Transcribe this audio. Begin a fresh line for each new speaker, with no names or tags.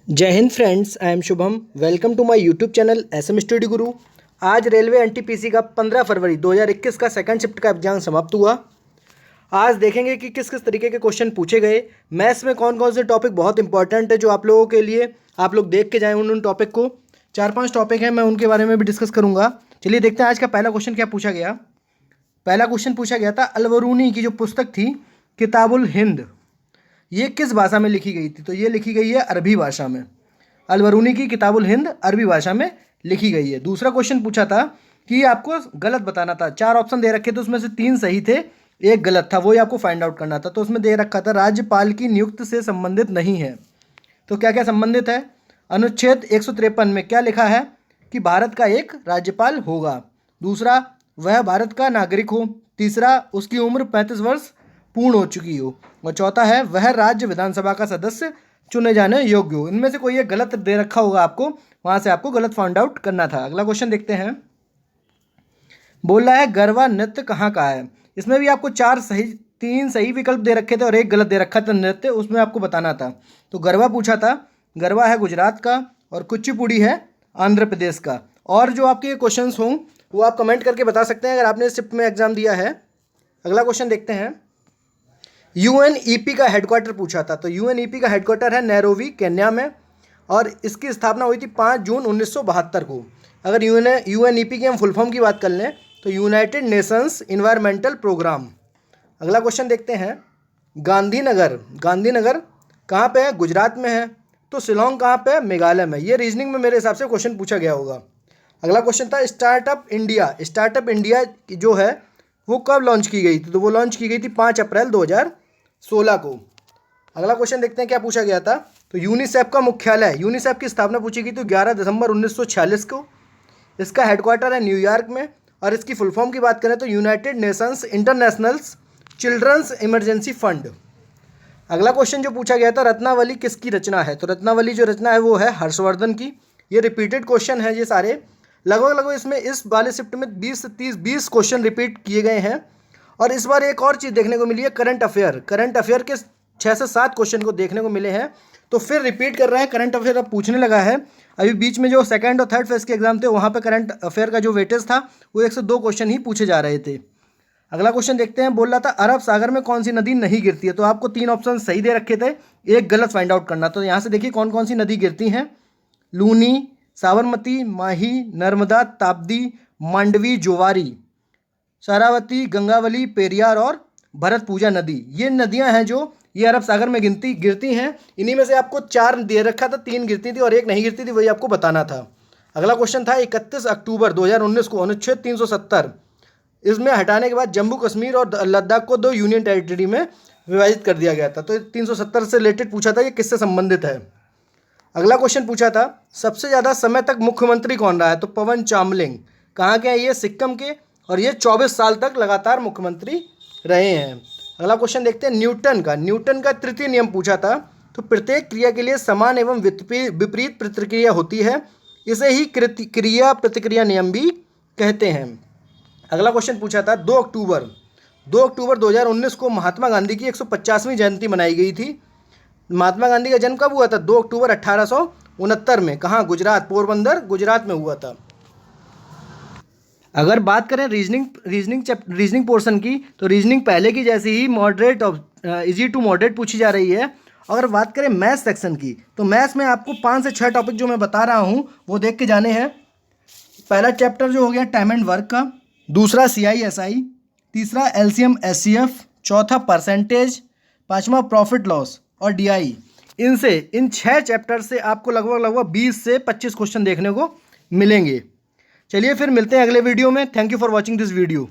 जय हिंद friends, I am Shubham. Welcome to my YouTube channel SM study Guru. आज railway NTPC का 15 फरवरी 2021 का सेकंड शिफ्ट का एग्जाम समाप्त हुआ। आज देखेंगे कि किस किस तरीके के क्वेश्चन पूछे गए। मैथ्स में कौन कौन से टॉपिक बहुत इंपॉर्टेंट है जो आप लोगों के लिए आप लोग देख के जाएँ उन टॉपिक को। 4-5 टॉपिक हैं, मैं उनके बारे में भी डिस्कस करूँगा। चलिए देखते हैं आज का पहला क्वेश्चन क्या पूछा गया। पहला क्वेश्चन पूछा गया था अलवरूनी की जो पुस्तक थी किताबुल हिंद, ये किस भाषा में लिखी गई थी? तो ये लिखी गई है अरबी भाषा में। अलवरूनी की किताबुल हिंद अरबी भाषा में लिखी गई है। दूसरा क्वेश्चन पूछा था कि आपको गलत बताना था। 4 ऑप्शन दे रखे थे, उसमें से 3 सही थे, 1 गलत था, वही आपको फाइंड आउट करना था। तो उसमें दे रखा था राज्यपाल की नियुक्ति से संबंधित नहीं है। तो क्या क्या संबंधित है? अनुच्छेद 153 में क्या लिखा है कि भारत का एक राज्यपाल होगा। दूसरा, वह भारत का नागरिक हो। तीसरा, उसकी उम्र 35 वर्ष पूर्ण हो चुकी हो। और चौथा है वह राज्य विधानसभा का सदस्य चुने जाने योग्य हो। इनमें से कोई एक गलत दे रखा होगा आपको, वहां से आपको गलत फाइंड आउट करना था। अगला क्वेश्चन देखते हैं। बोल रहा है गरबा नृत्य कहाँ का है। इसमें भी आपको 3 सही विकल्प दे रखे थे और 1 गलत दे रखा था नृत्य, उसमें आपको बताना था। तो गरबा पूछा था, गरबा है गुजरात का और कुचिपुड़ी है आंध्र प्रदेश का। और जो आपके क्वेश्चन हों वो आप कमेंट करके बता सकते हैं अगर आपने शिफ्ट में एग्जाम दिया है। अगला क्वेश्चन देखते हैं। यूएनईपी का हेडक्वार्टर पूछा था। तो यूएनईपी का हेडक्वार्टर है नैरोबी केन्या में और इसकी स्थापना हुई थी 5 जून 1972 को। अगर यूएनईपी की हम फुल फॉर्म की बात कर लें तो यूनाइटेड नेशंस इन्वायरमेंटल प्रोग्राम। अगला क्वेश्चन देखते हैं। गांधीनगर कहाँ पे है? गुजरात में है। तो शिलोंग कहाँ पे है? मेघालय में। ये रीजनिंग में मेरे हिसाब से क्वेश्चन पूछा गया होगा। अगला क्वेश्चन था स्टार्टअप इंडिया जो है वो कब लॉन्च की गई थी? तो वो लॉन्च की गई थी 5 अप्रैल 2016 को। अगला क्वेश्चन देखते हैं क्या पूछा गया था। तो यूनिसेफ का मुख्यालय, यूनिसेफ की स्थापना पूछी गई थी 11 दिसंबर 1946 को। इसका हेडक्वार्टर है न्यूयॉर्क में और इसकी फुल फॉर्म की बात करें तो United Nations internationals children's emergency fund. अगला क्वेश्चन जो पूछा गया था रत्नावली किसकी रचना है? तो रत्नावली जो रचना है वो है हर्षवर्धन की। ये रिपीटेड क्वेश्चन है, ये सारे लगभग इसमें इस वाले शिफ्ट में 20 क्वेश्चन रिपीट किए गए हैं। और इस बार एक और चीज़ देखने को मिली है, करंट अफेयर के 6 से 7 क्वेश्चन को देखने को मिले हैं। तो फिर रिपीट कर रहा है करंट अफेयर, अब पूछने लगा है। अभी बीच में जो सेकंड और थर्ड फेज के एग्जाम थे वहाँ पे करंट अफेयर का जो वेटेज था वो 1 से 2 क्वेश्चन ही पूछे जा रहे थे। अगला क्वेश्चन देखते हैं। बोल रहा था अरब सागर में कौन सी नदी नहीं गिरती है? तो आपको 3 ऑप्शन सही दे रखे थे, 1 गलत फाइंड आउट करना। तो यहाँ से देखिए कौन कौन सी नदी गिरती हैं। लूनी, साबरमती, माही, नर्मदा, ताप्ती, मांडवी, जोवारी, शरावती, गंगावली, पेरियार और भरतपूजा नदी। ये नदियां हैं जो ये अरब सागर में गिरती हैं। इन्हीं में से आपको 4 दे रखा था, 3 गिरती थी और 1 नहीं गिरती थी, वही आपको बताना था। अगला क्वेश्चन था 31 अक्टूबर 2019 को अनुच्छेद 370 इसमें हटाने के बाद जम्मू कश्मीर और लद्दाख को 2 यूनियन टेरिटरी में विभाजित कर दिया गया था। तो 370 से रिलेटेड पूछा था, ये किससे संबंधित है। अगला क्वेश्चन पूछा था सबसे ज़्यादा समय तक मुख्यमंत्री कौन रहा है? तो पवन चामलिंग। कहाँ के हैं ये? सिक्किम के, और ये 24 साल तक लगातार मुख्यमंत्री रहे हैं। अगला क्वेश्चन देखते हैं न्यूटन का तृतीय नियम पूछा था। तो प्रत्येक क्रिया के लिए समान एवं विपरीत प्रतिक्रिया होती है, इसे ही क्रिया प्रतिक्रिया नियम भी कहते हैं। अगला क्वेश्चन पूछा था 2 अक्टूबर 2019 को महात्मा गांधी की 150वीं जयंती मनाई गई थी। महात्मा गांधी का जन्म कब हुआ था? 2 अक्टूबर 1869 में। कहाँ? गुजरात, पोरबंदर गुजरात में हुआ था। अगर बात करें रीजनिंग पोर्शन की, तो रीजनिंग पहले की जैसी ही मॉडरेट और इजी टू मॉडरेट पूछी जा रही है। अगर बात करें मैथ्स सेक्शन की, तो मैथ्स में आपको 5 से 6 टॉपिक जो मैं बता रहा हूँ वो देख के जाने हैं। पहला चैप्टर जो हो गया टाइम एंड वर्क का, दूसरा CISI, तीसरा LCM SCF, चौथा परसेंटेज, 5वां प्रॉफिट लॉस और DI। इन 6 चैप्टर से आपको लगभग 20 से 25 क्वेश्चन देखने को मिलेंगे। चलिए फिर मिलते हैं अगले वीडियो में। Thank you for watching this video.